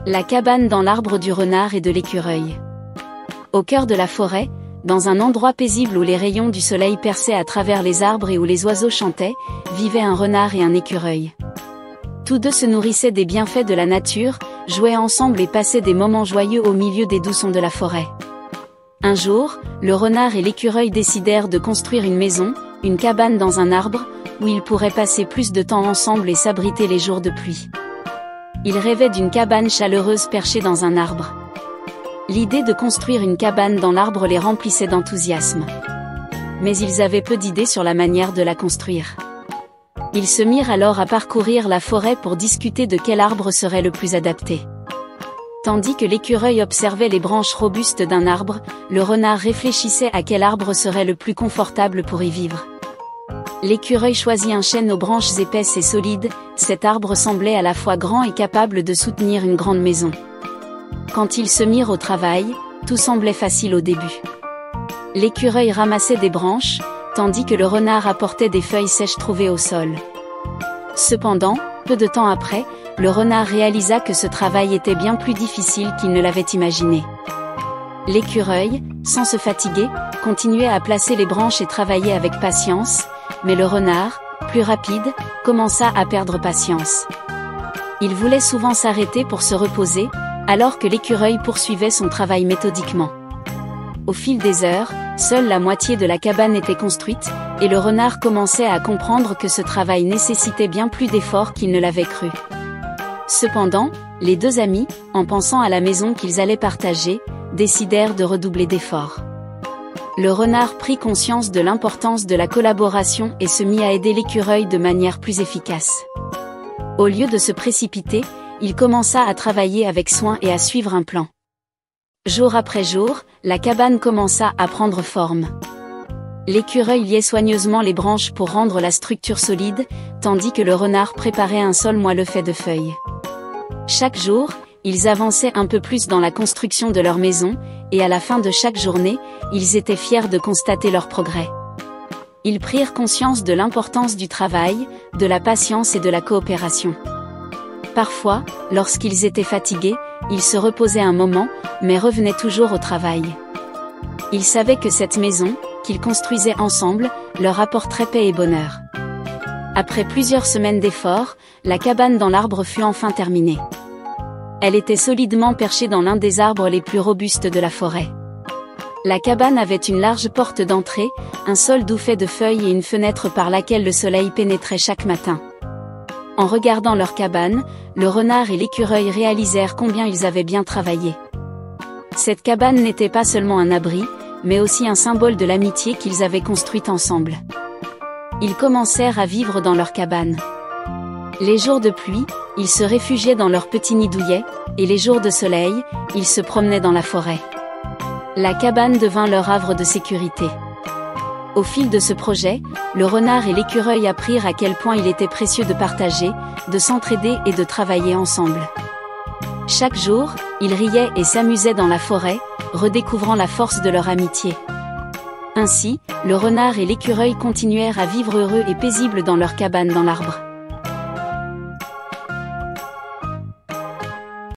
La cabane dans l'arbre du renard et de l'écureuil. Au cœur de la forêt, dans un endroit paisible où les rayons du soleil perçaient à travers les arbres et où les oiseaux chantaient, vivaient un renard et un écureuil. Tous deux se nourrissaient des bienfaits de la nature, jouaient ensemble et passaient des moments joyeux au milieu des doux sons de la forêt. Un jour, le renard et l'écureuil décidèrent de construire une maison, une cabane dans un arbre, où ils pourraient passer plus de temps ensemble et s'abriter les jours de pluie. Ils rêvaient d'une cabane chaleureuse perchée dans un arbre. L'idée de construire une cabane dans l'arbre les remplissait d'enthousiasme. Mais ils avaient peu d'idées sur la manière de la construire. Ils se mirent alors à parcourir la forêt pour discuter de quel arbre serait le plus adapté. Tandis que l'écureuil observait les branches robustes d'un arbre, le renard réfléchissait à quel arbre serait le plus confortable pour y vivre. L'écureuil choisit un chêne aux branches épaisses et solides, cet arbre semblait à la fois grand et capable de soutenir une grande maison. Quand ils se mirent au travail, tout semblait facile au début. L'écureuil ramassait des branches, tandis que le renard apportait des feuilles sèches trouvées au sol. Cependant, peu de temps après, le renard réalisa que ce travail était bien plus difficile qu'il ne l'avait imaginé. L'écureuil, sans se fatiguer, continuait à placer les branches et travaillait avec patience, mais le renard, plus rapide, commença à perdre patience. Il voulait souvent s'arrêter pour se reposer, alors que l'écureuil poursuivait son travail méthodiquement. Au fil des heures, seule la moitié de la cabane était construite, et le renard commençait à comprendre que ce travail nécessitait bien plus d'efforts qu'il ne l'avait cru. Cependant, les deux amis, en pensant à la maison qu'ils allaient partager, décidèrent de redoubler d'efforts. Le renard prit conscience de l'importance de la collaboration et se mit à aider l'écureuil de manière plus efficace. Au lieu de se précipiter, il commença à travailler avec soin et à suivre un plan. Jour après jour, la cabane commença à prendre forme. L'écureuil liait soigneusement les branches pour rendre la structure solide, tandis que le renard préparait un sol moelleux fait de feuilles. Chaque jour, ils avançaient un peu plus dans la construction de leur maison, et à la fin de chaque journée, ils étaient fiers de constater leur progrès. Ils prirent conscience de l'importance du travail, de la patience et de la coopération. Parfois, lorsqu'ils étaient fatigués, ils se reposaient un moment, mais revenaient toujours au travail. Ils savaient que cette maison, qu'ils construisaient ensemble, leur apporterait paix et bonheur. Après plusieurs semaines d'efforts, la cabane dans l'arbre fut enfin terminée. Elle était solidement perchée dans l'un des arbres les plus robustes de la forêt. La cabane avait une large porte d'entrée, un sol doux fait de feuilles et une fenêtre par laquelle le soleil pénétrait chaque matin. En regardant leur cabane, le renard et l'écureuil réalisèrent combien ils avaient bien travaillé. Cette cabane n'était pas seulement un abri, mais aussi un symbole de l'amitié qu'ils avaient construite ensemble. Ils commencèrent à vivre dans leur cabane. Les jours de pluie, ils se réfugiaient dans leur petit nid douillet, et les jours de soleil, ils se promenaient dans la forêt. La cabane devint leur havre de sécurité. Au fil de ce projet, le renard et l'écureuil apprirent à quel point il était précieux de partager, de s'entraider et de travailler ensemble. Chaque jour, ils riaient et s'amusaient dans la forêt, redécouvrant la force de leur amitié. Ainsi, le renard et l'écureuil continuèrent à vivre heureux et paisibles dans leur cabane dans l'arbre.